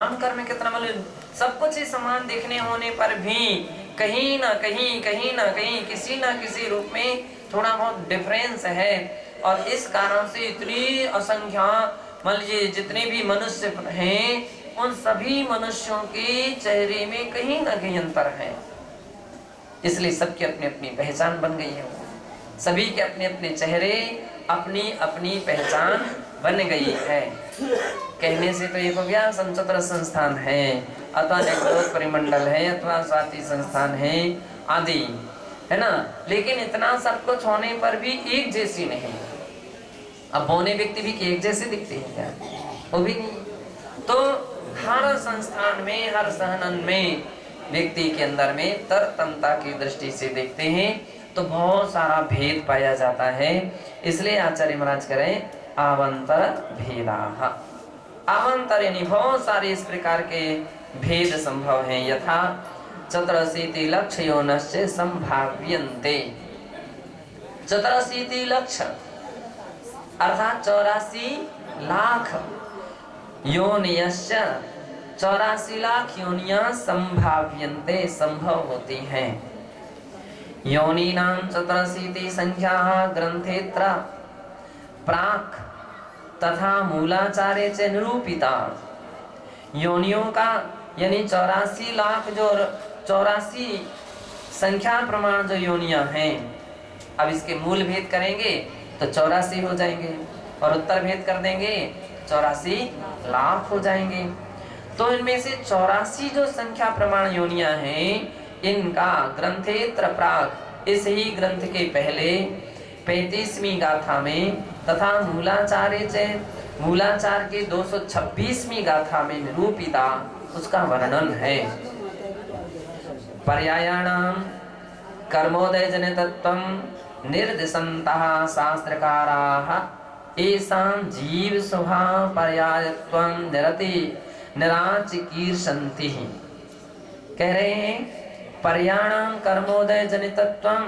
कर्म कितना मतलब सब कुछ ही समान दिखने होने पर भी कहीं ना कहीं किसी ना किसी रूप में थोड़ा बहुत डिफरेंस है। और इस कारण से इतनी असंख्या मान लीजिए जितने भी मनुष्य हैं उन सभी मनुष्यों के चेहरे में कहीं ना कहीं अंतर है। इसलिए सबकी अपनी अपनी पहचान बन गई है। सभी के अपने अपने चेहरे अपनी अपनी पहचान बन गई है। कहने से तो एक व्यास संचत्र संस्थान है अथवा नेकलोक परिमंडल है अथवा स्वाति संस्थान है आदि है ना, लेकिन इतना सब कुछ होने पर भी एक जैसी नहीं। अब बौने व्यक्ति भी एक जैसे दिखते हैं क्या? वो भी नहीं। तो हर संस्थान में हर सहनन में व्यक्ति के अंदर में तरतमता की दृष्टि से देखते हैं तो बहुत सारा भेद पाया जाता है। इसलिए आचार्य महाराज करें आवंतर भेदाः। आवंतर यानी बहुत सारे इस प्रकार के भेद संभव हैं। यथा चतुरशीति लक्ष योनस्य संभाव्यन्ते। चतुरशीति लक्ष अर्थात 84 लाख योनियस्य 84 लाख योनियां संभाव्यन्ते संभव होती हैं। योनीनां चतुरशीति संख्या ग्रंथेत्र प्राक तथा मूलाचार्य च निरूपिता। योनियों का यानी 84 लाख जो 84 संख्या प्रमाण जो योनियां हैं, अब इसके मूल भेद करेंगे तो 84 हो जाएंगे और उत्तर भेद कर देंगे 84 लाख हो जाएंगे। तो इनमें से 84 जो संख्या प्रमाण योनियां हैं इनका ग्रंथेत्र प्राक इस ही ग्रंथ के पहले 35वीं गाथा में तथा मूलाचार के 226वीं गाथा में निरूपिता उसका वर्णन है। पर्यायाणाम कर्मोदय जनितत्वं निर्दिशन्तः शास्त्रकाराः एषां जीव स्वभाव पर्यायत्वं निराचिकीर्षन्ति। कह रहे हैं पर्याणाम कर्मोदय जनितत्वं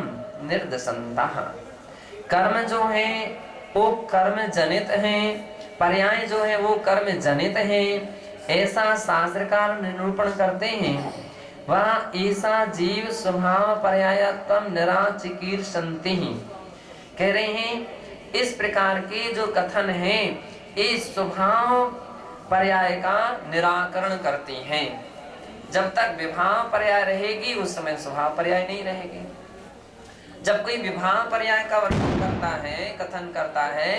निर्दिशन्तः। कर्म जो है वो कर्म जनित हैं, पर्याय जो है वो कर्म जनित हैं, ऐसा शास्त्रकार निरूपण करते हैं। वह ऐसा जीव स्वभाव पर्यायत्वं निराचिकीर्षन्ति। कह रहे हैं इस प्रकार के जो कथन है इस स्वभाव पर्याय का निराकरण करती हैं। जब तक विभाव पर्याय रहेगी उस समय स्वभाव पर्याय नहीं रहेगी। जब कोई विभाव पर्याय का वर्णन करता है, कथन करता है,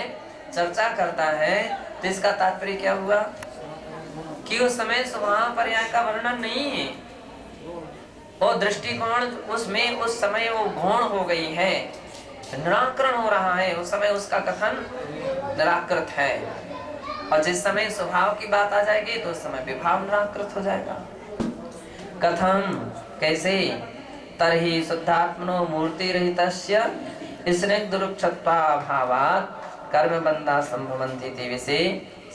चर्चा करता है तो इसका तात्पर्य क्या हुआ कि उस समय स्वभाव पर्याय का वर्णन नहीं है। वो दृष्टिकोण उसमें उस समय वो गौण हो गई है, निराकरण हो रहा है। उस समय उसका कथन निराकृत है और जिस समय स्वभाव की बात आ जाएगी तो उस समय विभाव निराकृत हो जाएगा। कथम कैसे? तर्हि शुद्धात्मनो मूर्तिरहितस्य स्निग्धरुक्षत्वाभावात् कर्मबन्धा संभवन्ति इति विषये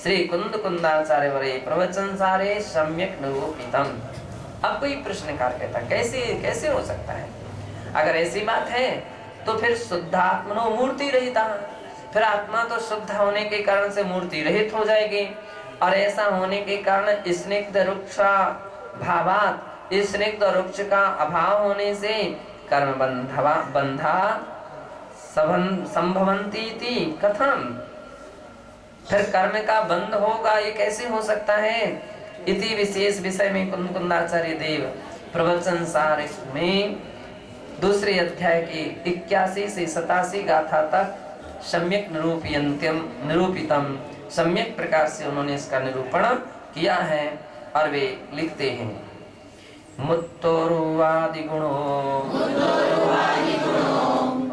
श्री कुंदाचार्य वरे प्रवचन सारे सम्यक निरूपितम्। अब कोई प्रश्नकार कहता कैसे हो सकता है? अगर ऐसी बात है तो फिर शुद्धात्मनो मूर्ति रहिता, फिर आत्मा तो शुद्ध होने के कारण से मूर्ति रहित हो जाएगी और ऐसा होने के कारण स्निग्ध रुक्षा भावात स्निग्ध रुक्ष का अभाव होने से कर्म बंधा संभवन्ति इति कथम। फिर कर्म का बंध होगा ये कैसे हो सकता है? इति विशेष विषय में कुंदाचार्य देव प्रवचन सार में दूसरे अध्याय की 81 से 87 गाथा तक सम्यक निरूपितम सम्यक प्रकार से उन्होंने इसका निरूपण किया है। और वे लिखते हैं मुत्तोरुवादि गुणो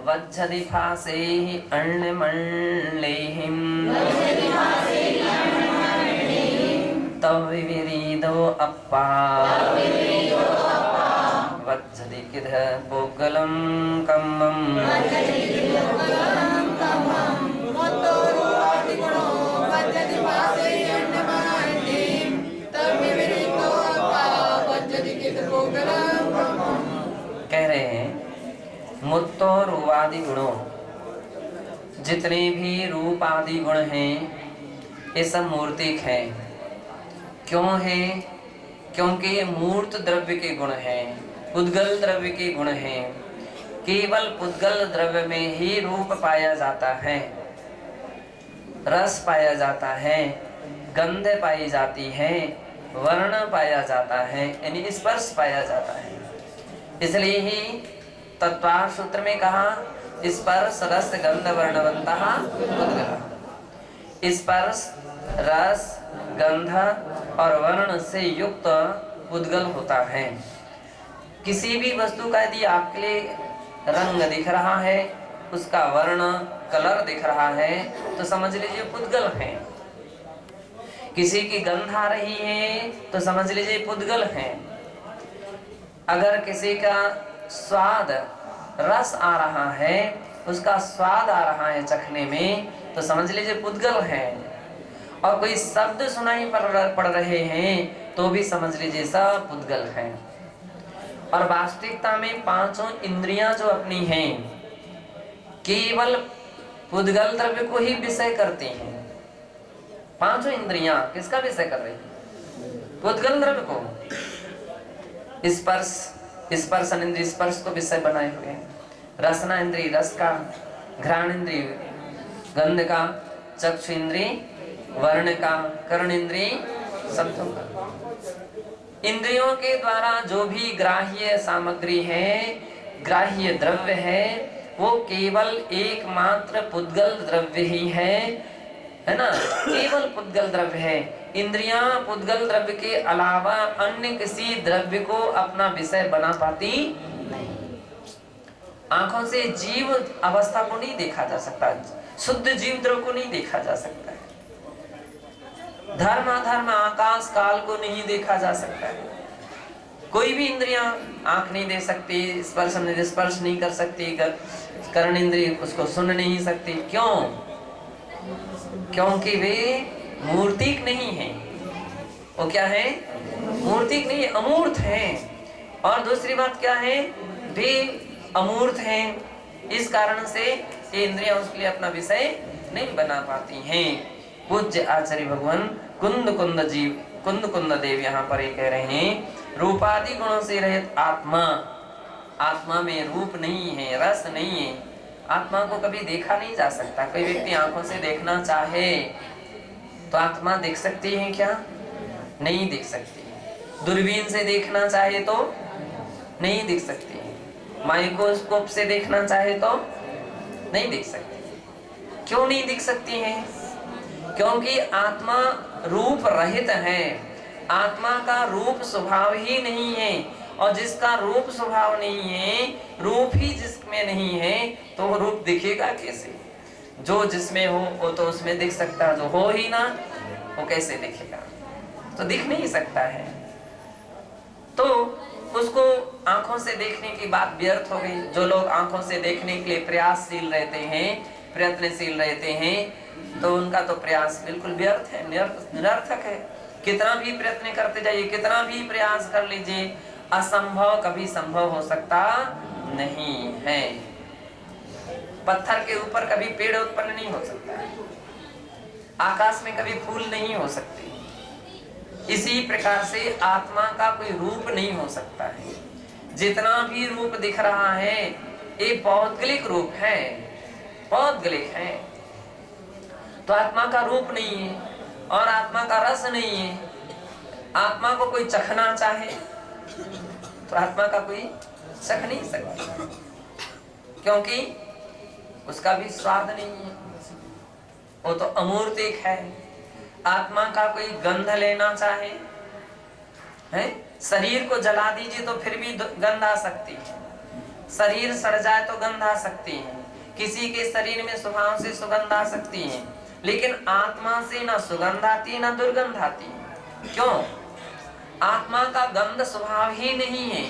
वज्जदि फासेहि अर्णमण्लेहिं तव विविरीदो अप्पा वज्जदि किध पोगलं कम्मं। कह रहे हैं मुत्तो रूपादि गुणों जितने भी रूप आदि गुण हैं ये सब मूर्तिक हैं। क्यों है? क्योंकि ये मूर्त द्रव्य के गुण हैं, पुद्गल द्रव्य के गुण हैं। केवल पुद्गल द्रव्य में ही रूप पाया जाता है, रस पाया जाता है, गंध पाई जाती है, वर्ण पाया जाता है, यानी स्पर्श पाया जाता है। इसलिए ही तत्वार्थ सूत्र में कहा स्पर्श रस गंध वर्णवंतः पुद्गलः। स्पर्श रस गंध और वर्ण से युक्त पुद्गल होता है। किसी भी वस्तु का यदि आपके लिए रंग दिख रहा है, उसका वर्ण कलर दिख रहा है, तो समझ लीजिए पुद्गल है। किसी की गंध आ रही है तो समझ लीजिए पुद्गल है। अगर किसी का स्वाद रस आ रहा है, उसका स्वाद आ रहा है चखने में, तो समझ लीजिए पुद्गल है। और कोई शब्द सुनाई पड़ रहे हैं तो भी समझ लीजिए सब पुद्गल है। और वास्तविकता में पांचों इंद्रियां जो अपनी हैं, केवल पुद्गल द्रव्य को ही विषय करती हैं। पांचों इंद्रियां किसका विषय कर रही हैं? पुद्गल द्रव्य को। स्पर्श स्पर्शन इंद्रिय स्पर्श को विषय बनाए हुए हैं, रसना इंद्रिय रस का, घ्राण इंद्रिय गंध का, चक्षु इंद्रिय वर्ण का, कर्ण इंद्रिय शब्दों का। इंद्रियों के द्वारा जो भी ग्राह्य सामग्री है, ग्राह्य द्रव्य है, वो केवल एकमात्र पुद्गल द्रव्य ही है ना? केवल पुद्गल द्रव्य है। इंद्रियां पुद्गल द्रव्य के अलावा अन्य किसी द्रव्य को अपना विषय बना पाती नहीं। आंखों से जीव अवस्था को नहीं देखा जा सकता, शुद्ध जीव द्रव्य को नहीं देखा जा सकता है। धर्म अधर्म आकाश काल को नहीं देखा जा सकता है। कोई भी इंद्रियां आंख नहीं दे सकती, स्पर्श नहीं कर सकती, कर्ण इंद्रिय उसको सुन नहीं सकती। क्यों? क्योंकि वे मूर्तिक नहीं है। वो क्या है? मूर्तिक नहीं है, अमूर्त है। और दूसरी बात क्या है? वे अमूर्त हैं। इस कारण से ये इंद्रियां उसके लिए अपना विषय नहीं बना पाती हैं। पूज्य आचार्य भगवान कुंद देव यहाँ पर ये कह रहे हैं, रूपादि गुणों से रहित आत्मा, आत्मा में रूप नहीं है, रस नहीं है। आत्मा को कभी देखा नहीं जा सकता। कोई व्यक्ति आंखों से देखना चाहे तो आत्मा देख सकती है क्या? नहीं देख सकती। दूरबीन से देखना चाहे तो नहीं देख सकती। माइक्रोस्कोप से देखना चाहे तो नहीं देख सकती। क्यों नहीं दिख सकती है? क्योंकि आत्मा रूप रहित है। आत्मा का रूप स्वभाव ही नहीं है, और जिसका रूप स्वभाव नहीं है, रूप ही जिसमें नहीं है, तो वो रूप दिखेगा कैसे? जो जिसमें हो वो तो उसमें दिख सकता है, जो हो ही ना वो कैसे दिखेगा? तो दिख नहीं सकता है। तो उसको आंखों से देखने की बात व्यर्थ हो गई। जो लोग आंखों से देखने के लिए प्रयासशील रहते हैं, प्रयत्नशील रहते हैं, तो उनका तो प्रयास बिल्कुल व्यर्थ है, निरर्थक है। कितना भी प्रयत्न करते जाइए, कितना भी प्रयास कर लीजिए, असंभव कभी संभव हो सकता नहीं है। पत्थर के ऊपर कभी पेड़ उत्पन्न नहीं हो सकता है, आकाश में कभी फूल नहीं हो सकते। इसी प्रकार से आत्मा का कोई रूप नहीं हो सकता है। जितना भी रूप दिख रहा है ये पौद्गलिक रूप है, पौद्गलिक है। तो आत्मा का रूप नहीं है और आत्मा का रस नहीं है। आत्मा को कोई चखना चाहे तो आत्मा का कोई चख नहीं सकता, क्योंकि उसका भी स्वाद नहीं है, वो तो अमूर्तिक है। आत्मा का कोई गंध लेना चाहे है, शरीर को जला दीजिए तो फिर भी गंध आ सकती है, शरीर सड़ जाए तो गंध आ सकती है, किसी के शरीर में स्वभाव से सुगंध आ सकती है, लेकिन आत्मा से ना सुगंध आती है ना दुर्गंध आती है। क्यों? आत्मा का गंध स्वभाव ही नहीं है,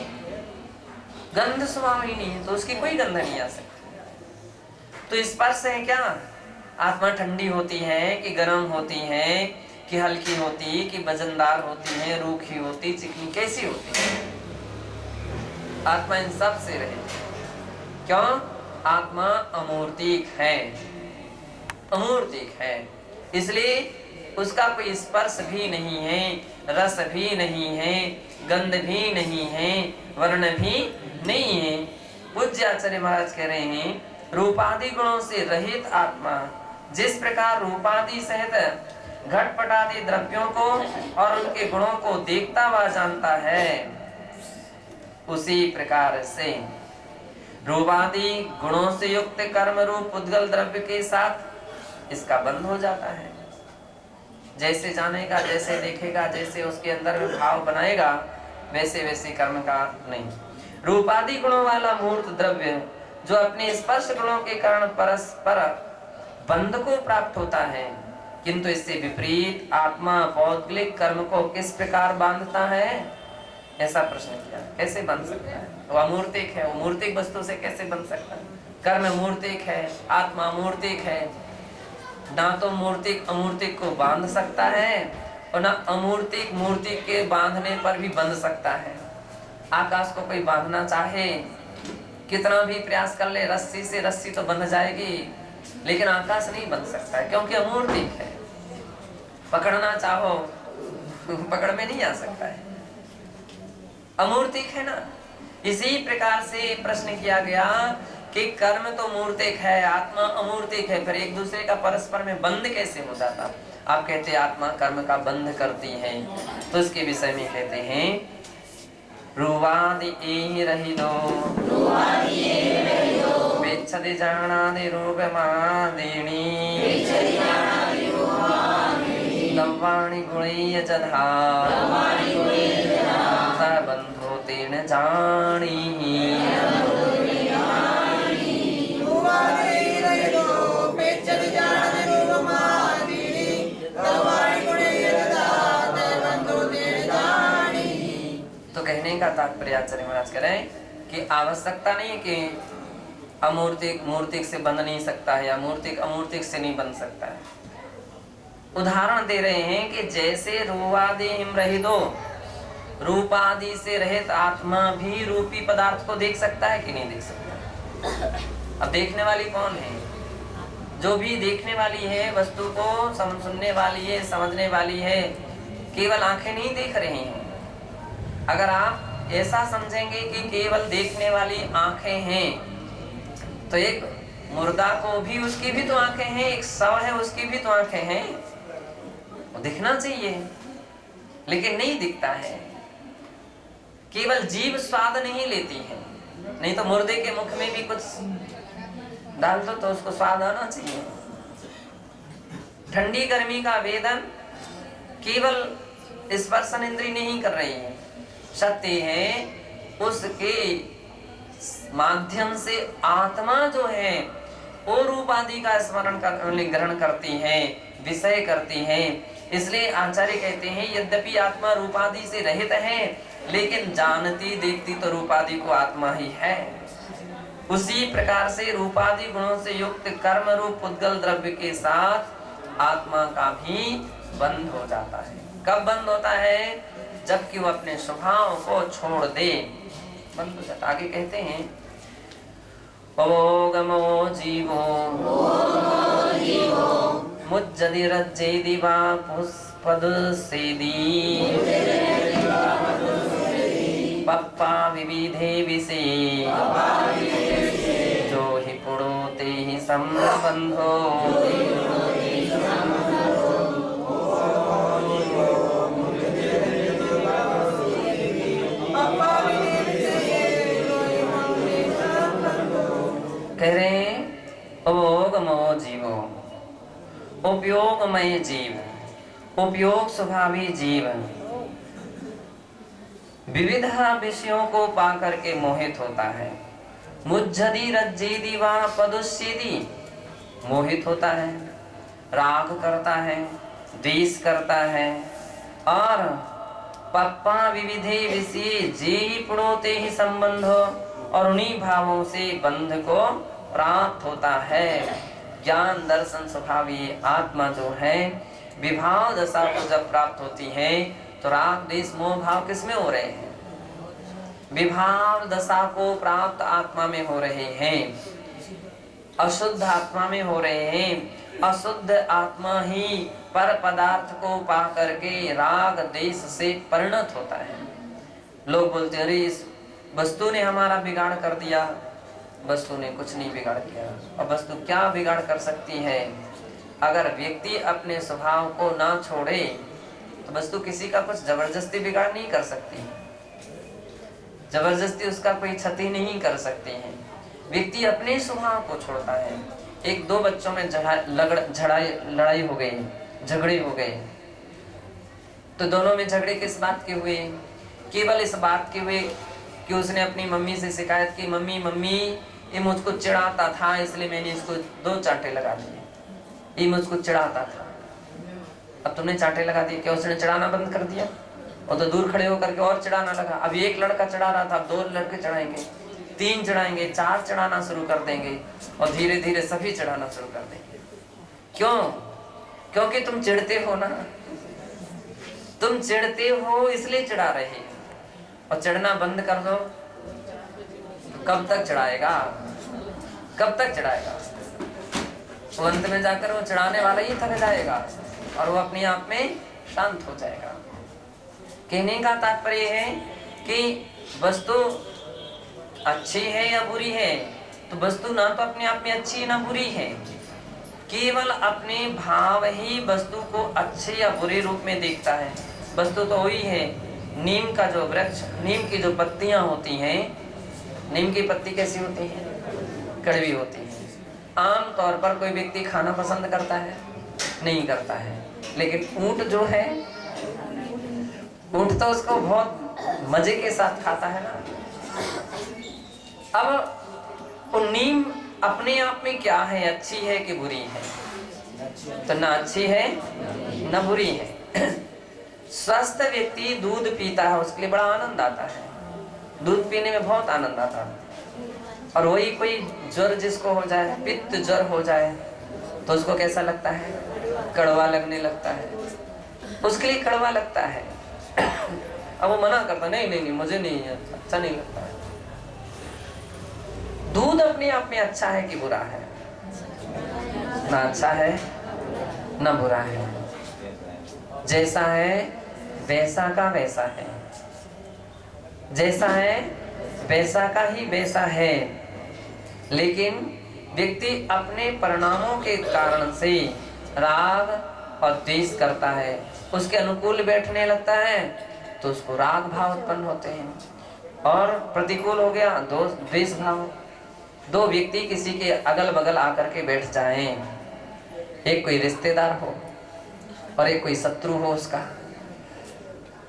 गंध स्वभाव ही नहीं है, तो उसकी कोई गंध नहीं आ सकती। तो स्पर्श है क्या? आत्मा ठंडी होती है कि गर्म होती है, कि हल्की होती, कि वजनदार होती है, रूखी होती, चिकनी, कैसी होती है? आत्मा इन सब से रहे। क्यों? आत्मा अमूर्तिक है, अमूर्तिक है। इसलिए उसका कोई स्पर्श भी नहीं है, रस भी नहीं है, गंध भी नहीं है, वर्ण भी नहीं है। पूज्य आचार्य महाराज कह रहे हैं रूपादि गुणों से रहित आत्मा जिस प्रकार रूपादि सहित घटपट आदि द्रव्यों को और उनके गुणों को देखता हुआ जानता है, उसी प्रकार से रूपादि गुणों से युक्त कर्म रूप उद्गल द्रव्य के साथ इसका बंध हो जाता है। जैसे जानेगा, जैसे देखेगा, जैसे उसके अंदर में भाव बनाएगा, वैसे वैसे कर्म का नहीं। रूपादि गुणों वाला मूर्त द्रव्य जो अपने स्पर्श गुणों के कारण परस्पर बंध को प्राप्त होता है, किंतु इससे विपरीत आत्मा पौद्गलिक कर्म को किस प्रकार बांधता है, ऐसा प्रश्न किया। कैसे बन सकता है? वो अमूर्तिक है, वो मूर्तिक वस्तु से कैसे बन सकता है? कर्म मूर्तिक है, आत्मा मूर्तिक है, ना तो मूर्तिक अमूर्तिक को बांध सकता है और ना अमूर्तिक मूर्तिक के बांधने पर भी बंध सकता है। आकाश को कोई बांधना चाहे, कितना भी प्रयास कर ले, रस्सी से रस्सी तो बंध जाएगी, लेकिन आकाश नहीं बंध सकता है, क्योंकि अमूर्तिक है। पकड़ना चाहो पकड़ में नहीं आ सकता है, अमूर्तिक है ना। इसी प्रकार से प्रश्न किया गया कि कर्म तो मूर्तिक है, आत्मा अमूर्तिक है, फिर एक दूसरे का परस्पर में बंध कैसे हो जाता? आप कहते हैं आत्मा कर्म का बंध करती है, तो इसके विषय में कहते हैं रूवादि एहि रहितो वेच्छति जानादि रूपमादिनी दव्वाणि गुणैः च धा बंधो तेन जानीहि। तो कहने का तात्पर्य आचार्य महाराज कह रहे हैं कि आवश्यकता नहीं है कि अमूर्तिक मूर्तिक से बंध नहीं सकता है या मूर्तिक अमूर्तिक से नहीं बन सकता है। उदाहरण दे रहे हैं कि जैसे रूपादि रहितो, रूपादि से रहित आत्मा भी रूपी पदार्थ को देख सकता है कि नहीं देख सकता? अब देखने वाली कौन है? जो भी देखने वाली है, वस्तु को सुनने वाली है, समझने वाली है, केवल आंखें नहीं देख रही हैं। अगर आप ऐसा समझेंगे कि केवल देखने वाली आंखें हैं, तो एक मुर्दा को भी उसकी भी तो आंखें हैं, एक शव है उसकी भी तो आंखें हैं, वो दिखना चाहिए, लेकिन नहीं दिखता है। केवल जीभ स्वाद नहीं लेती है, नहीं तो मुर्दे के मुख में भी कुछ डाल दो तो उसको स्वाद आना चाहिए। ठंडी गर्मी का वेदन केवल स्पर्शन इंद्री नहीं कर रही है, सत्य है उसके माध्यम से आत्मा जो है वो रूप आदि का स्मरण ग्रहण करती है, विषय करती है। इसलिए आचार्य कहते हैं यद्यपि आत्मा रूपादि से रहित है, लेकिन जानती देखती तो रूपादि को आत्मा ही है। उसी प्रकार से रूपादि गुणों से युक्त कर्म रूप उद्गल द्रव्य के साथ आत्मा का भी बंध हो जाता है। कब बंद होता है? जबकि वो अपने स्वभाव को छोड़ दे, बंद हो जाता। आगे कहते हैं अवोगमो जीवो मुज्जदि रज्जेदि वा पुष्पदुसेदि पप्पा विविधे विषे जो हि पुरोते हि संबंधो कह रहे अवोगमो जीवो, उपयोगमय जीव, उपयोग स्वभावी जीव विविध विषयों को पाकर के मोहित होता है। मुज्जदि रज्जेदि वा पदुस्येदि, मोहित होता है, राग करता है, द्वेष करता है, और पप्पा विविधे विषये जे पुरोते ही संबंध, और उन्हीं भावों से बंध को प्राप्त होता है। ज्ञान दर्शन स्वभावी आत्मा जो है विभाव दशा को जब प्राप्त होती है तो राग द्वेष मोह भाव किसमें हो रहे हैं? विभाव दशा को प्राप्त आत्मा में हो रहे हैं, अशुद्ध आत्मा में हो रहे हैं। अशुद्ध आत्मा ही पर पदार्थ को पा करके राग देश से परिणत होता है। लोग बोलते हैं अरे इस वस्तु ने हमारा बिगाड़ कर दिया। वस्तु ने कुछ नहीं बिगाड़ किया। और वस्तु क्या बिगाड़ कर सकती है? अगर व्यक्ति अपने स्वभाव को ना छोड़े तो वस्तु किसी का कुछ जबरदस्ती बिगाड़ नहीं कर सकती, जबरदस्ती उसका कोई क्षति नहीं कर सकती है। व्यक्ति अपने स्वभाव को छोड़ता है। एक दो बच्चों में लड़ाई हो गई, झगड़े हो गए, तो दोनों में झगड़े किस बात के हुए? केवल इस बात के हुए कि उसने अपनी मम्मी से शिकायत की, मम्मी मम्मी ये मुझको चिढ़ाता था इसलिए मैंने इसको 2 चांटे लगा दिए, ये मुझको चिढ़ाता था। अब तुमने चांटे लगा दिए, क्या उसने चिढ़ाना बंद कर दिया? और तो दूर खड़े होकर के और चिढ़ाना लगा। अब एक लड़का चिढ़ा रहा था, अब 2 लड़के चिढ़ाएंगे, 3 चिढ़ाएंगे, 4 चिढ़ाना शुरू कर देंगे और धीरे धीरे सभी चिढ़ाना शुरू कर देंगे। क्यों? क्योंकि तुम चिढ़ते हो ना, तुम चिढ़ते हो इसलिए चिढ़ा रहे हो। और चिढ़ना बंद कर दो, कब तक चिढ़ाएगा? कब तक चिढ़ाएगा? वो अंत में जाकर वो चिढ़ाने वाला ही थक जाएगा और वो अपने आप में शांत हो जाएगा। कहने का तात्पर्य है कि वस्तु अच्छी है या बुरी है, तो वस्तु ना तो अपने आप में अच्छी है ना बुरी है, केवल अपने भाव ही वस्तु को अच्छे या बुरे रूप में देखता है। वस्तु तो वही है, नीम का जो वृक्ष, नीम की जो पत्तियां होती हैं, नीम की पत्ती कैसी होती है? कड़वी होती है। आम तौर पर कोई व्यक्ति खाना पसंद करता है? नहीं करता है। लेकिन ऊंट जो है, ऊंट तो उसको बहुत मजे के साथ खाता है ना। अब वो नीम अपने आप में क्या है, अच्छी है कि बुरी है? तो ना अच्छी है ना बुरी है। स्वस्थ व्यक्ति दूध पीता है, उसके लिए बड़ा आनंद आता है, दूध पीने में बहुत आनंद आता है। और वही कोई ज्वर जिसको हो जाए, पित्त ज्वर हो जाए, तो उसको कैसा लगता है? कड़वा लगने लगता है, उसके लिए कड़वा लगता है। अब वो मना करता, नहीं नहीं नहीं मुझे नहीं है, अच्छा नहीं लगता है। दूध अपने आप में अच्छा है कि बुरा है? ना अच्छा है ना बुरा है, जैसा है वैसा का वैसा है, जैसा है वैसा का ही वैसा है। लेकिन व्यक्ति अपने परिणामों के कारण से राग और द्वेष करता है, उसके अनुकूल बैठने लगता है तो उसको राग भाव उत्पन्न होते हैं, और प्रतिकूल हो गया द्वेष भाव। 2 व्यक्ति किसी के अगल बगल आकर के बैठ जाएं, एक कोई रिश्तेदार हो और एक कोई शत्रु हो उसका,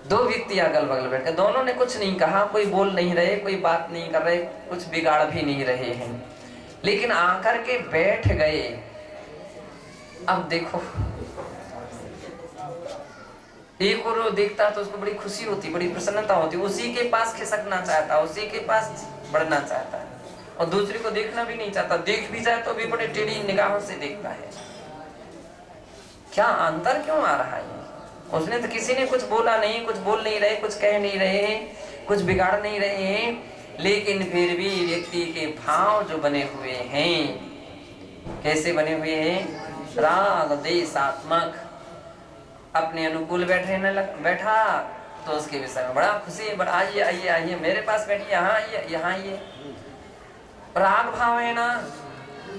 2 व्यक्ति अगल बगल बैठ गए, दोनों ने कुछ नहीं कहा, कोई बोल नहीं रहे, कोई बात नहीं कर रहे, कुछ बिगाड़ भी नहीं रहे हैं, लेकिन आकर के बैठ गए। अब देखो, एक और देखता तो उसको बड़ी खुशी होती, बड़ी प्रसन्नता होती, उसी के पास खिसकना चाहता, उसी के पास बढ़ना चाहता है, और दूसरे को देखना भी नहीं चाहता, देख भी जाए तो भी बड़े टेढ़ी निगाहों से देखता है। क्या अंतर क्यों आ रहा है? उसने तो किसी ने कुछ बोला नहीं, कुछ बोल नहीं रहे, कुछ कह नहीं रहे, कुछ बिगाड़ नहीं रहे हैं, लेकिन फिर भी व्यक्ति के भाव जो बने हुए हैं, कैसे बने हुए हैं? राग देशात्मक। अपने अनुकूल बैठा तो उसके विषय में बड़ा खुशी, बड़ा आइए आइए आइए मेरे पास बैठिए, यहाँ आइए यहाँ आइए। राग भाव है ना,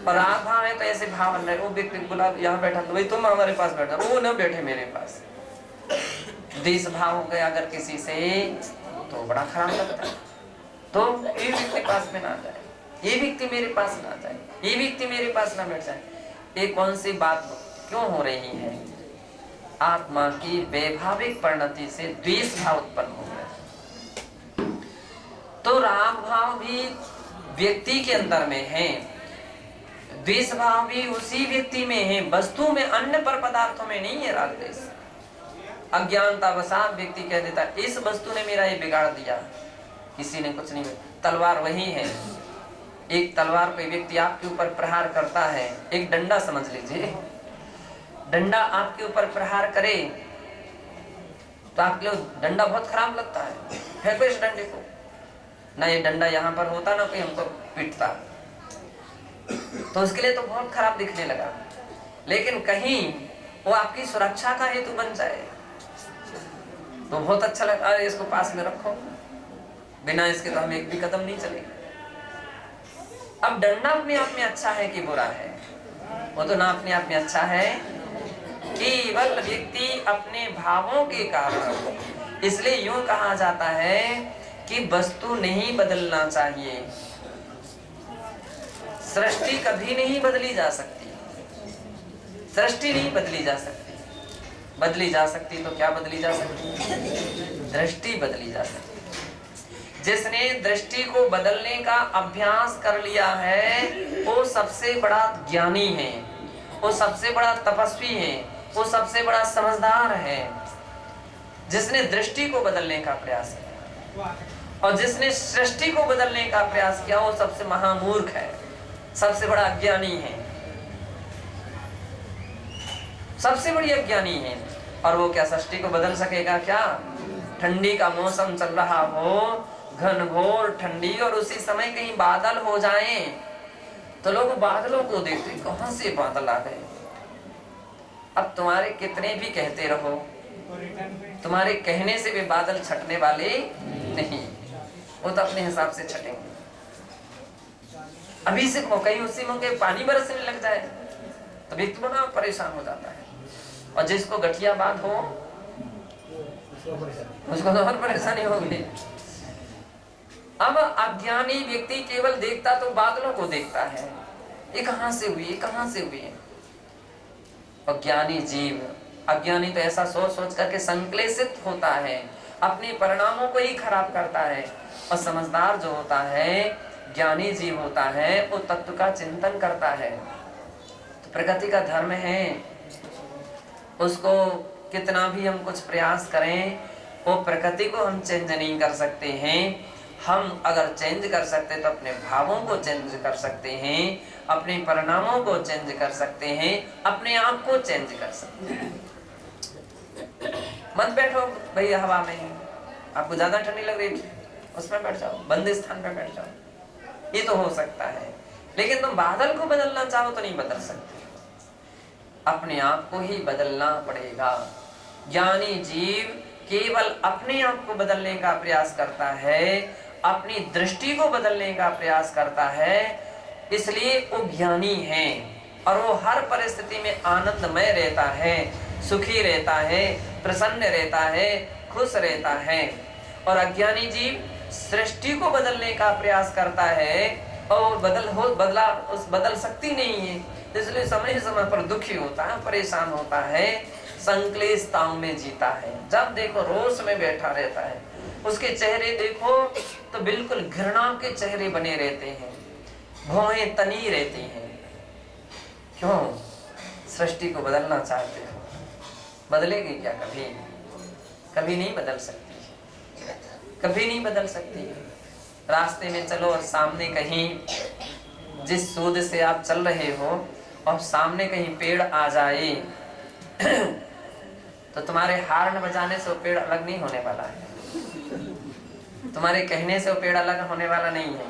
और राग भाव है तो ऐसे भाव बन रहे, वो व्यक्ति बोला यहाँ बैठा तो भाई तुम हमारे पास बैठा, वो न बैठे मेरे पास। देश भाव हो गया अगर किसी से तो बड़ा खराब लगता है। तो ये व्यक्ति पास में ना जाए, ये व्यक्ति मेरे पास ना जाए, ये व्यक्ति मेरे पास ना बैठ जाए। ये कौन सी बात क्यों हो रही है? आत्मा की वैभाविक परिणति से द्वेष भाव उत्पन्न हो गया। तो राग भाव भी व्यक्ति के अंदर में है, द्वेष भाव भी उसी व्यक्ति में है, वस्तु में, अन्य पर पदार्थों में नहीं है राग द्वेष। अज्ञानतावशात व्यक्ति कह देता इस वस्तु ने मेरा ये बिगाड़ दिया, किसी ने कुछ नहीं। तलवार वही है, एक तलवार पे व्यक्ति आपके ऊपर प्रहार करता है, एक डंडा समझ लीजिए, डंडा आपके ऊपर प्रहार करे तो आपके लिए डंडा बहुत खराब लगता है, फेंको इस डंडे को। ना ये डंडा यहाँ पर होता ना कोई हमको पीटता, तो उसके लिए तो बहुत खराब दिखने लगा। लेकिन कहीं वो आपकी सुरक्षा का हेतु बन जाए तो बहुत अच्छा लगा, अरे इसको पास में रखो, बिना इसके तो हम एक भी कदम नहीं चलेंगे। अब डरना अपने आप में अच्छा है कि बुरा है? वो तो ना अपने आप में अच्छा है, केवल व्यक्ति अपने भावों के कारण। इसलिए यूं कहा जाता है कि वस्तु नहीं बदलना चाहिए, सृष्टि कभी नहीं बदली जा सकती, सृष्टि नहीं बदली जा सकती। बदली जा सकती तो क्या बदली जा सकती? दृष्टि बदली जा सकती। जिसने दृष्टि को बदलने का अभ्यास कर लिया है वो सबसे बड़ा ज्ञानी है, वो सबसे बड़ा तपस्वी है, वो सबसे बड़ा समझदार है, जिसने दृष्टि को बदलने का प्रयास किया। और जिसने सृष्टि को बदलने का प्रयास किया वो सबसे महामूर्ख है, सबसे बड़ा अज्ञानी है, सबसे बड़ी अज्ञानी है। और वो क्या सृष्टि को बदल सकेगा क्या? ठंडी का मौसम चल रहा हो, घनघोर ठंडी, और उसी समय कहीं बादल हो जाएं तो लोग बादलों को देखते कहां से बादल आ गए। अब तुम्हारे कितने भी कहते रहो, तुम्हारे कहने से भी बादल छटने वाले नहीं, वो तो अपने हिसाब से छटेंगे। अभी से कहीं उसी मौके पानी बरसने लग जाए तो व्यक्ति बड़ा परेशान हो जाता है, और जिसको गठिया बात हो उसको तो और परेशानी होगी। अब अज्ञानी व्यक्ति केवल देखता तो बादलों को देखता है, ये कहां से हुई, ये कहां से हुई। और ज्ञानी जीव, अज्ञानी तो ऐसा सोच सोच करके संक्लेशित होता है, अपने परिणामों को ही खराब करता है। और समझदार जो होता है, ज्ञानी जीव होता है, वो तत्व का चिंतन करता है। तो प्रकृति का धर्म है, उसको कितना भी हम कुछ प्रयास करें वो प्रकृति को हम चेंज नहीं कर सकते हैं। हम अगर चेंज कर सकते तो अपने भावों को चेंज कर सकते हैं, अपने परिणामों को चेंज कर सकते हैं, अपने आप को चेंज कर सकते हैं। मत बैठो भैया हवा में, आपको ज्यादा ठंडी लग रही है उसमें बैठ जाओ, बंद स्थान पे बैठ जाओ, ये तो हो सकता है। लेकिन तुम बादल को बदलना चाहो तो नहीं बदल सकते, अपने आप को ही बदलना पड़ेगा। ज्ञानी जीव केवल अपने आप को बदलने का प्रयास करता है, अपनी दृष्टि को बदलने का प्रयास करता है, इसलिए वो ज्ञानी है। और वो हर परिस्थिति में आनंदमय रहता है, सुखी रहता है, प्रसन्न रहता है, खुश रहता है। और अज्ञानी जीव सृष्टि को बदलने का प्रयास करता है और बदल सकती नहीं है, इसलिए समय समय पर दुखी होता है, परेशान होता है, संक्लेशताओं में जीता है। जब देखो रोष में बैठा रहता है, उसके चेहरे देखो तो बिल्कुल घृणा के चेहरे बने रहते हैं, भौहें तनी रहती हैं। क्यों? सृष्टि को बदलना चाहते हो, बदलेगी क्या? कभी कभी नहीं बदल सकती, कभी नहीं बदल सकती। रास्ते में चलो और सामने कहीं जिस सूद से आप चल रहे हो और सामने कहीं पेड़ आ जाए तो तुम्हारे हार्न बजाने से वो पेड़ अलग नहीं होने वाला है, तुम्हारे कहने से वो पेड़ अलग होने वाला नहीं है।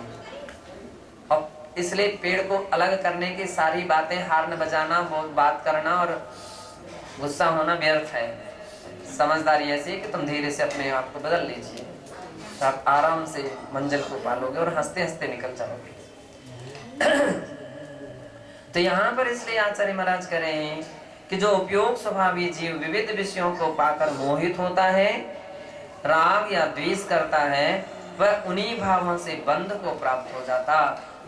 और इसलिए पेड़ को अलग करने की सारी बातें, हार्न बजाना, बहुत बात करना और गुस्सा होना व्यर्थ है। समझदारी ऐसी है कि तुम धीरे से अपने आप को बदल लीजिए, तो आप आराम से मंजिल को पालोगे और हंसते हंसते निकल जाओगे। तो यहाँ पर इसलिए आचार्य महाराज कह रहे हैं कि जो उपयोग स्वभावी जीव विविध विषयों को पाकर मोहित होता है, राग या द्वेष करता है, वह उन्हीं भावों से बंध को प्राप्त हो जाता।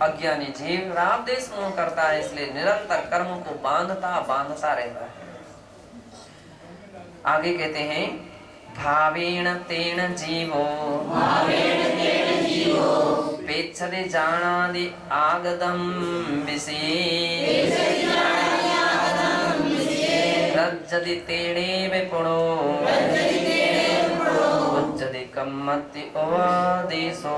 अज्ञानी जीव राग द्वेष मोह करता है, इसलिए निरंतर कर्म को बांधता रहता है। आगे कहते हैं भावेण तेन जीवो पेच्छते जानादि आगतम विषये रज्जति तेनेव पुणो उच्चति कम्मति उवादेशो।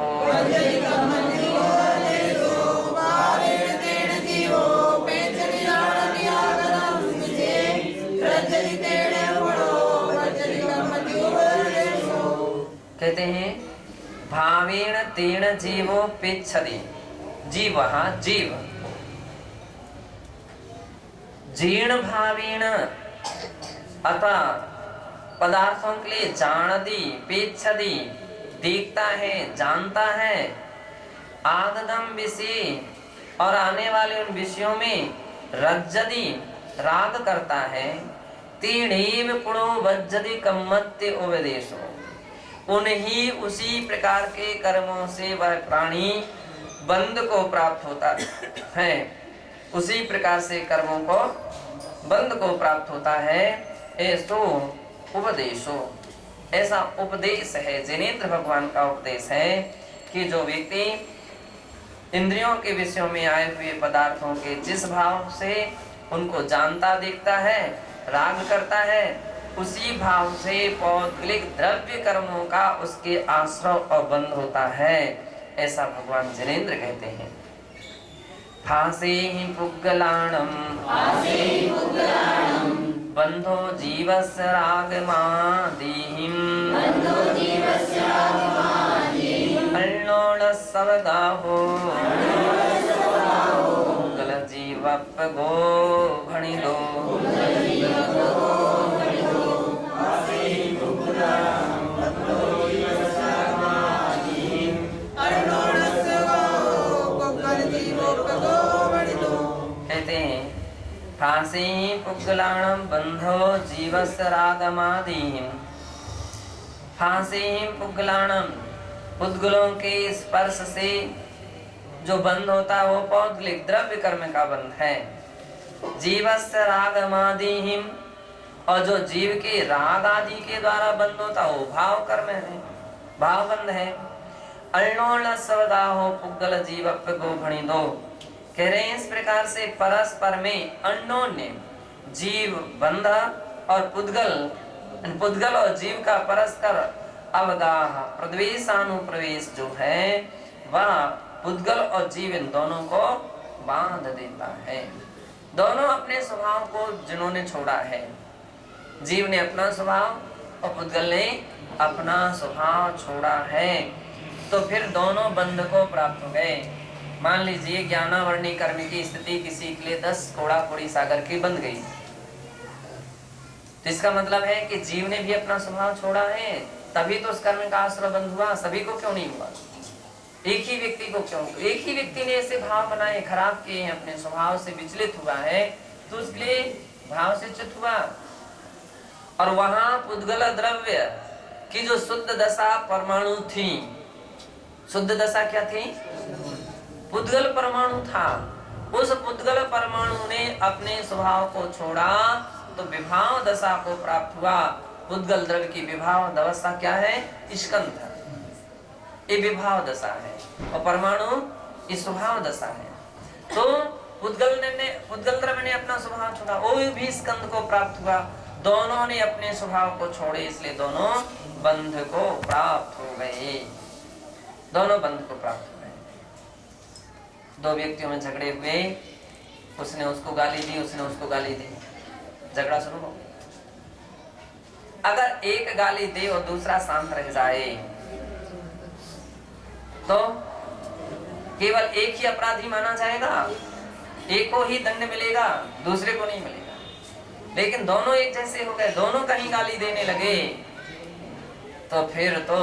कहते हैं भावेण तेन जीवो पेच्छति, जीव जीर्ण भावेन अथवा पदार्थों के लिए जानदी पेक्षदी देखता है, जानता है, आगदम विषय और आने वाले उन विषयों में रज्जदी राग करता है, तीणीव पुणो वज्जदी कम्मत्य उपदेशो, उन्हीं उसी प्रकार के कर्मों से वह प्राणी बंध को प्राप्त होता है, उसी प्रकार से कर्मों को बंध को प्राप्त होता है। ऐसो उपदेशो, ऐसा उपदेश है, जिनेंद्र भगवान का उपदेश है कि जो व्यक्ति इंद्रियों के विषयों में आए हुए पदार्थों के जिस भाव से उनको जानता देखता है, राग करता है, उसी भाव से पौद्गलिक द्रव्य कर्मों का उसके आश्रव और बंध होता है, ऐसा भगवान जिनेंद्र कहते हैं। फासे ही पुग्गलाणम बंधो जीवस्य रागमादिहिम अल्लोल सवदाहो पुग्गल जीवप्पगो भणिदो। फांसी पुग्गलाणं बंधो जीवस्य रागमादिहिं, फांसी पुग्गलाणं, पुद्गलों के स्पर्श से जो बंध होता है वो पौद्गलिक द्रव्य कर्म का बंध है। जीवस्य रागमादिहिं, और जो जीव के राग आदि के द्वारा बंध होता है वो भाव कर्म है, भाव बंध है। अल्लोल सवदाहो पुग्गल जीवप्पगो भणिदो, कह रहे हैं इस प्रकार से परस्पर में अन्योन्य जीव बंध और पुद्गल और जीव का परस्पर अवगाह प्रद्वेषानुप्रवेश जो है वह पुद्गल और जीव इन दोनों को बांध देता है। दोनों अपने स्वभाव को जिन्होंने छोड़ा है, जीव ने अपना स्वभाव और पुद्गल ने अपना स्वभाव छोड़ा है, तो फिर दोनों बंध को प्राप्त हो गए। मान लीजिए ज्ञानावर्णी कर्म की स्थिति किसी के लिए 10 कोड़ा कोड़ी सागर की बन गई, तो इसका मतलब है कि जीव ने भी अपना स्वभाव छोड़ा है, तभी तो उस कर्म का आश्रय बंध हुआ। सभी को क्यों नहीं हुआ? एक ही व्यक्ति को क्यों? एक ही व्यक्ति ने ऐसे भाव बनाए, खराब किए हैं, अपने स्वभाव से विचलित हुआ है, तो उसके लिए भाव से च्युत हुआ। और वहां पुद्गल द्रव्य की जो शुद्ध दशा परमाणु थी, शुद्ध दशा क्या थी? पुद्गल परमाणु था। उस पुद्गल परमाणु ने अपने स्वभाव को छोड़ा तो विभाव दशा को प्राप्त हुआ। पुद्गल द्रव्य की विभाव दशा क्या है? स्कंध, ये विभाव दशा है, और परमाणु इस स्वभाव दशा है। तो पुद्गल द्रव्य ने अपना स्वभाव छोड़ा, वो भी स्कंध को प्राप्त हुआ। दोनों ने अपने स्वभाव को छोड़े, इसलिए दोनों बंध को प्राप्त हो गए, दोनों बंध को प्राप्त हो गए। दो व्यक्तियों में झगड़े हुए, उसने उसको गाली दी, उसने उसको गाली दी, झगड़ा शुरू हो गया। अगर एक गाली दे और दूसरा शांत रह जाए तो केवल एक ही अपराधी माना जाएगा, एक को ही दंड मिलेगा, दूसरे को नहीं मिलेगा। लेकिन दोनों एक जैसे हो गए, दोनों कहीं गाली देने लगे, तो फिर तो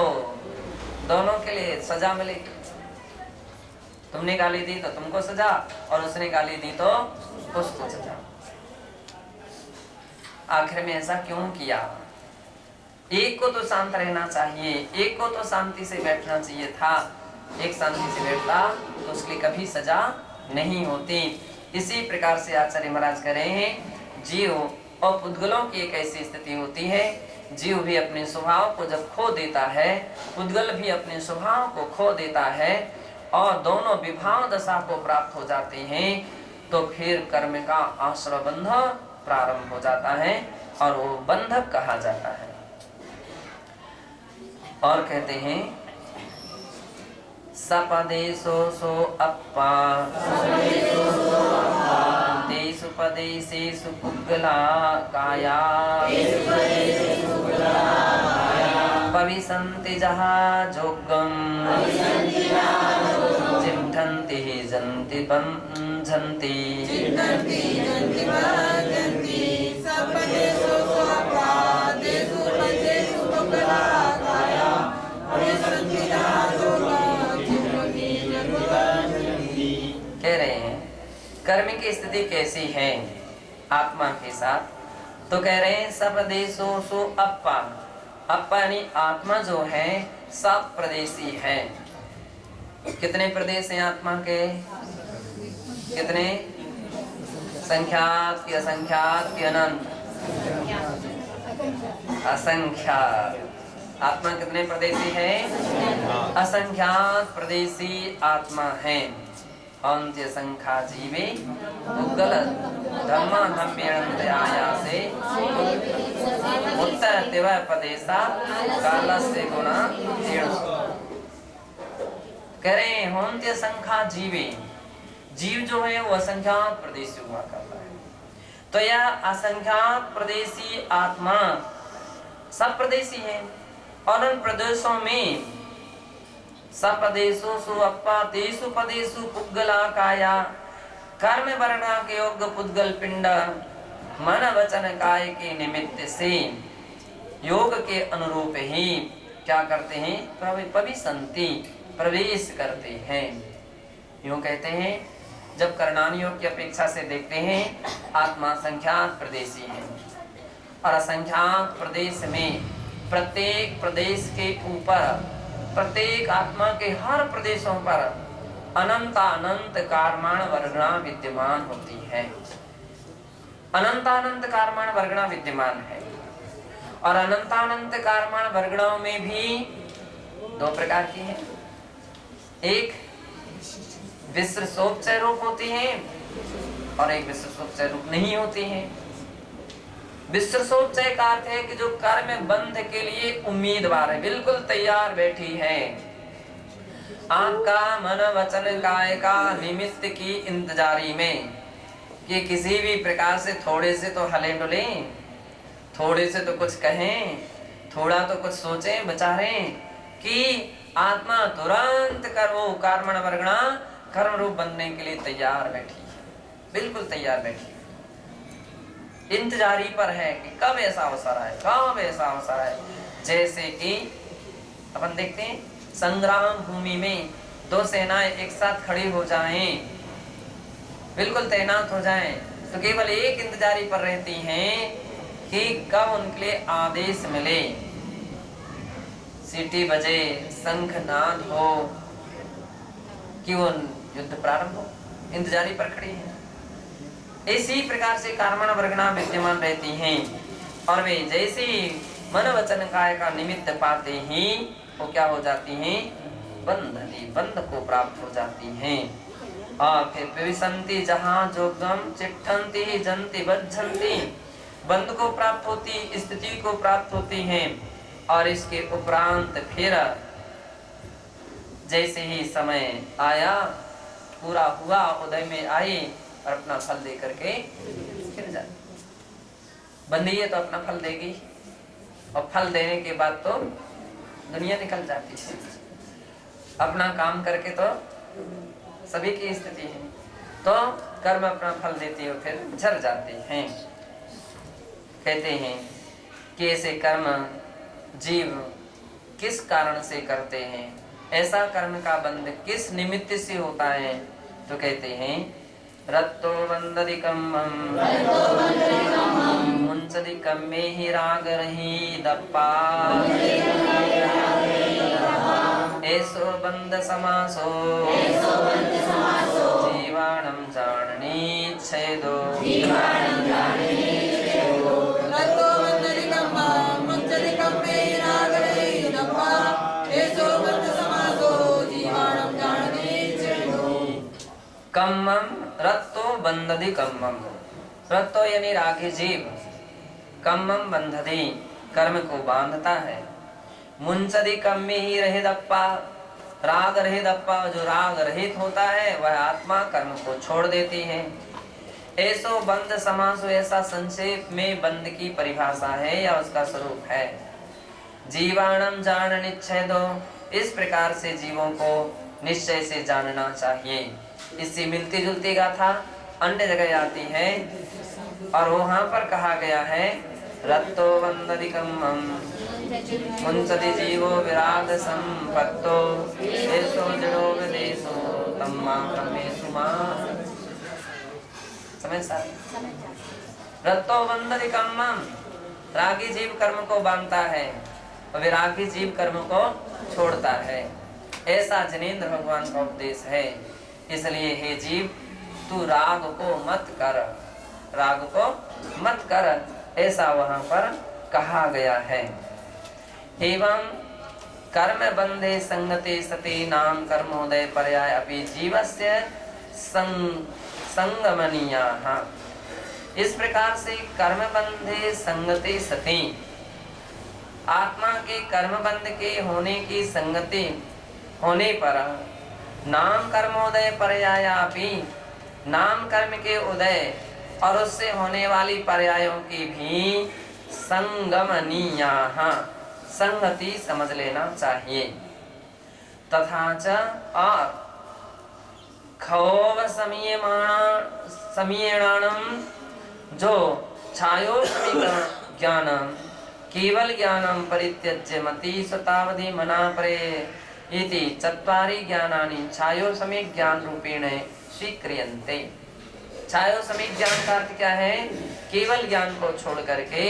दोनों के लिए सजा मिलेगी। तुमने गाली दी तो तुमको सजा, और उसने गाली दी तो उसको सजा। आखिर में ऐसा क्यों किया? एक को तो शांत रहना चाहिए, एक को तो शांति से बैठना चाहिए था। एक शांति से बैठता तो उसके लिए कभी सजा नहीं होती। इसी प्रकार से आचार्य महाराज कह रहे हैं, जीव और पुद्गलों की एक ऐसी स्थिति होती है, जीव भी अपने स्वभाव को जब खो देता है, पुद्गल भी अपने स्वभाव को खो देता है, और दोनों विभाव दशा को प्राप्त हो जाते हैं, तो फिर कर्म का आश्रय बंध प्रारंभ हो जाता है और वो बंधक कहा जाता है। और कहते हैं सपदेशो सो अप्पा देशु पदेशेषु पुग्गला काया पविसन्ति जहाजोगम चिंतन्ति जन्ति बंझन्ति कह रहे हैं कर्म की स्थिति कैसी है आत्मा के साथ, तो कह रहे हैं सब प्रदेशों सो अप्पा। अप्पा यानी आत्मा जो है सब प्रदेशी है। कितने प्रदेश हैं आत्मा के? कितने? संख्यात की असंख्यात की अनंत? असंख्यात। आत्मा कितने प्रदेशी है? असंख्यात प्रदेशी आत्मा है। अंत्य संख्या जीवे उद्गल धर्मा धम्यंतयाया से उत्तर तिव प्रदेशा काल से गुणा कह रहे हैं होंत्य संख्या जीवे। जीव जो है वो असंख्यात प्रदेशी हुआ करता है। तो यह असंख्यात प्रदेशी आत्मा सब प्रदेशी है और उन प्रदेशों में सपदेशु सुअप्पा तेषु पदेषु पुद्गला काया कर्म वर्णा के योग्य पुद्गल पिंड मन वचन काय के निमित्त से योग के अनुरूप ही क्या करते हैं? पविसंति प्रवेश करते हैं। यूं कहते हैं जब करणानियों की अपेक्षा से देखते हैं आत्मा संख्यात प्रदेशी है और असंख्यात प्रदेश में प्रत्येक प्रदेश के ऊपर प्रत्येक आत्मा के हर प्रदेशों पर अनंत कारमाण वर्गणा विद्यमान होती है। अनंत कारमाण वर्गणा विद्यमान है और अनंत कारमाण वर्गणाओं में भी दो प्रकार की है। एक विश्वसोपचय रूप होती है और एक विश्वसोपचय रूप नहीं होती है। विश्वसोपचय का अर्थ है कि जो कर्म बंध के लिए उम्मीदवार है, बिल्कुल तैयार बैठी है। आपका मन वचन काय का निमित्त की इंतजारी में कि किसी भी प्रकार से थोड़े से तो हले डुले, थोड़े से तो कुछ कहें, थोड़ा तो कुछ सोचें विचारें कि आत्मा तुरंत कर्मो कर्मण वर्गणा कर्म रूप बनने के लिए तैयार बैठी है, बिल्कुल तैयार बैठी है। इंतजारी पर है कि कब ऐसा अवसर आए, कब ऐसा अवसर आए। जैसे कि अपन देखते हैं संग्राम भूमि में दो सेनाएं एक साथ खड़ी हो जाएं, बिल्कुल तैनात हो जाएं, तो केवल एक इंतजारी पर रहती हैं कि कब उनके लिए आदेश मिले, सीटी बजे, शंखनाद हो कि वो युद्ध प्रारंभ हो। इंतजारी पर खड़ी है। इसी प्रकार से कर्मण वर्गणा विद्यमान रहती हैं और वे जैसे मन वचन काय का निमित्त पाते ही वो क्या हो जाती हैं? बंधनी, बंध को प्राप्त हो जाती हैं। और फिर प्रविशन्ति जहाँ जोगम चिट्ठन्ति जन्ति बद्धन्ति, बंध को प्राप्त होती, स्थिति को प्राप्त होती हैं और इसके उपरांत फिर जैसे ही समय आया, पूरा हुआ, उदय में आई और अपना फल दे करके फिर जाए। बंदी है तो अपना फल देगी और फल देने के बाद तो दुनिया निकल जाती है। अपना काम करके तो सभी की स्थिति है, तो कर्म अपना फल देती है और फिर झड़ जाते हैं। कहते हैं कि ऐसे कर्म जीव किस कारण से करते हैं, ऐसा कर्म का बंध किस निमित्त से होता है, तो कहते हैं रत्तो बंधदिकम मुंचदिकम में ही राग रही दप्पा ऐसो बंध समासो जीवाणम जाननी छेदो। कम्मम रत्तो बंधदि कम्मम, रत्तो यानी रागी जीव, कम्मम बंधदि कर्म को बांधता है, मुंचदि कम्मी ही रहे दप्पा, राग रहित दप्पा जो राग रहित होता है वह आत्मा कर्म को छोड़ देती है। ऐसो बंध समासो, ऐसा संक्षेप में बंध की परिभाषा है या उसका स्वरूप है। जीवाणम जान निच्छेदो, इस प्रकार से जीवों को निश्चय से जानना चाहिए। इससे मिलती जुलती गाथा अन्य जगह आती है और वहां पर कहा गया है रत्तो वंददिकम मुंसति जीवो विराग संपत्तो देशो जड़ो विदेशो तम्मा कमेसु मा। समझ सारे? रत्तो वंददिकम, रागी जीव कर्म को बांधता है और विरागी जीव कर्म को छोड़ता है, ऐसा जनेंद्र भगवान का उपदेश है। इसलिए हे जीव तू राग को मत कर, राग को मत कर, ऐसा वहां पर कहा गया है। एवं कर्म बंधे संगते सते नाम कर्मोदय पर्याय अपि जीवस्य संगमनीयाः। इस प्रकार से कर्म बंधे संगते सते, आत्मा के कर्म बंध के होने की संगति होने पर नाम कर्मोदय पर्यायापि, नाम कर्म के उदय और उससे होने वाली पर्यायों की भी संगमनीयाः, संगति समझ लेना चाहिए। तथा च और खौव समीयमाणम, जो छायोस्मिक ज्ञानम केवल ज्ञानम परित्यज्य मति स्वतावधि मना परे इति चत्वारि ज्ञानानि छायोसमिक ज्ञान रूपेण स्वीक्रियन्ते। छायोसमिक ज्ञान का अर्थ क्या है? केवल ज्ञान को छोड़ करके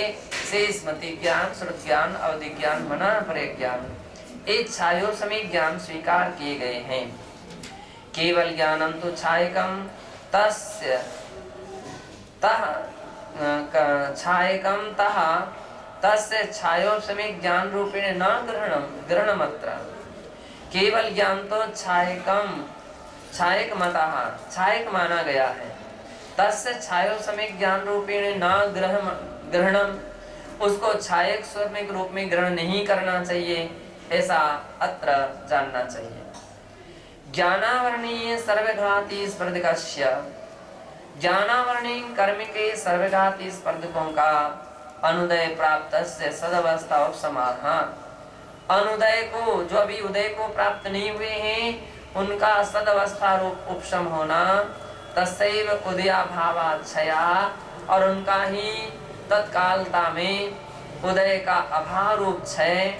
शेष मति ज्ञान, श्रुत ज्ञान, अवधि ज्ञान, मना परे ज्ञान, ये छायोसमिक ज्ञान स्वीकार किए गए हैं। केवल ज्ञानम तो छायकम तस्य तः छायकम तः तस्य छायोसमिक ज्ञान रूपेण न ग्रहणमत्र। केवल ज्ञान तो छायकम, छायक मतः, छायक माना गया है। तस्य छायोसमिक ज्ञान रूपेण न ग्रहणम, उसको छायक स्वरूप रूप में ग्रहण नहीं करना चाहिए, ऐसा अत्र जानना चाहिए। ज्ञानावरणीय सर्वघाती स्पर्धकस्य, ज्ञानावरणीय कर्म के सर्वघाती स्पर्धकों का अनुदय प्राप्त से सदवस्था उपसमाह, अनुदय को, जो अभी उदय को प्राप्त नहीं हुए हैं, उनका सदवस्था रूप उपशम होना, तस्सैव उदयाभावाच्छया, और उनका ही तत्कालता में उदय का अभाव रूप क्षय,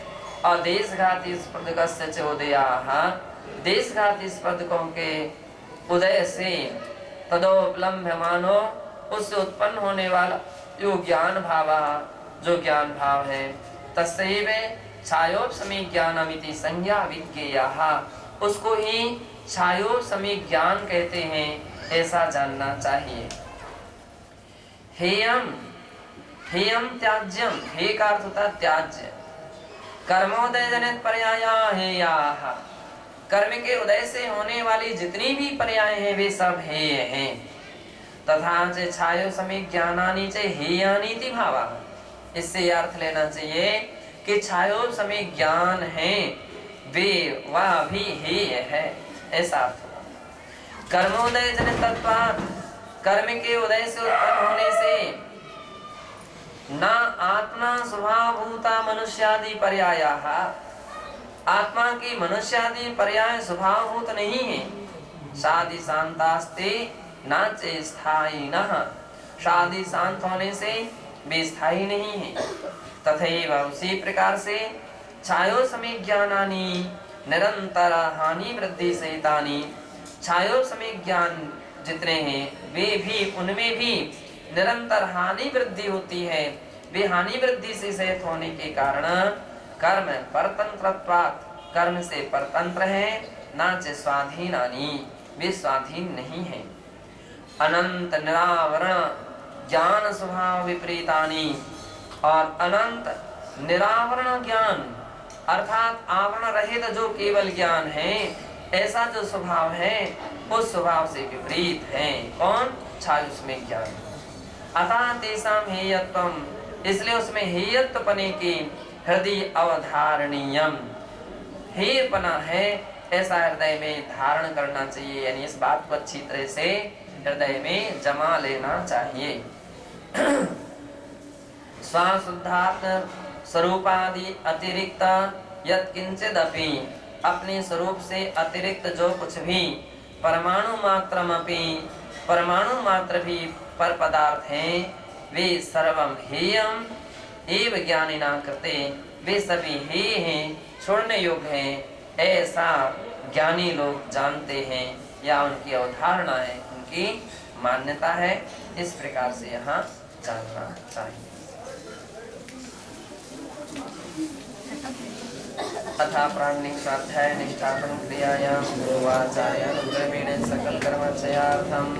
और देशघाती स्पर्धकस्य च उदयाः, देशघाती स्पर्धकों के उदय से तदोपलम्भमानो, उससे उत्पन्न होने वाला जो ज्ञान भाव, जो ज्ञान भाव है, तस्सैव छायोपसमिक ज्ञानमिति संज्ञा विज्ञेयः, उसको ही छायोपसमिक ज्ञान कहते हैं, ऐसा जानना चाहिए। हेयम, हेयम त्याज्यम, हे का अर्थ होता त्याज्य, कर्मोदय जनित पर्याया हेयाः, कर्म के उदय से होने वाली जितनी भी पर्याय हैं वे सब हेय हैं। तथा च छायोसमिक ज्ञानानि च हेयानीति भावः, इससे अर्थ लेना चाहिए कि छायोसमिक ज्ञान है वे वह भी हेय है, ऐसा अर्थ हुआ। कर्मोदय जनित तत्वात्, कर्म के उदय से उत्पन्न होने से न आत्मा स्वभावभूता मनुष्यादि पर्यायाः, आत्मा की मनुष्यादि पर्याय स्वभावभूत नहीं है। शादी शांतास्ते न चे स्थायिनः, शादी शांत होने से वे स्थायी नहीं है। तथैव उसी प्रकार से छायोसमिक ज्ञानानि निरंतर हानि वृद्धि सहितानि, छायोसमिक ज्ञान जितने हैं वे भी, उनमें भी निरंतर हानि वृद्धि होती है। वे हानि वृद्धि से सहित होने के कारण कर्म परतंत्रत्वात्, कर्म से परतंत्र है, न च स्वाधीनानि, वे स्वाधीन नहीं है। अनंत निरावरण ज्ञान स्वभाव विपरीतानि, और अनंत निरावरण ज्ञान अर्थात आवरण रहित जो केवल ज्ञान है, ऐसा जो स्वभाव है उस स्वभाव से विपरीत है। कौन? छायोसमिक ज्ञान। अतः तेषां हेयत्वम, इसलिए उसमें हेयत्वपने की हृदय अवधारणीयम, हेयपना है ऐसा हृदय में धारण करना चाहिए, यानी इस बात को अच्छी तरह से हृदय में जमा लेना चाहिए। स्वाशुद्धात्म स्वरूपादि अतिरिक्त यत्किंचिदपि अपने स्वरूप से अतिरिक्त जो कुछ भी परमाणु मात्र भी पर पदार्थ हैं, वे सर्वम हेयम एव ज्ञानिना कृते, वे सभी हे हैं, छोड़ने योग्य हैं, ऐसा ज्ञानी लोग जानते हैं, या उनकी अवधारणा है, उनकी मान्यता है। इस प्रकार से यहाँ जानना चाहिए। अथा प्राणिक स्वाध्याय निष्ठापन क्रियायां गुरुवाचार्य अनुग्रहेण सकल कर्मचयार्थम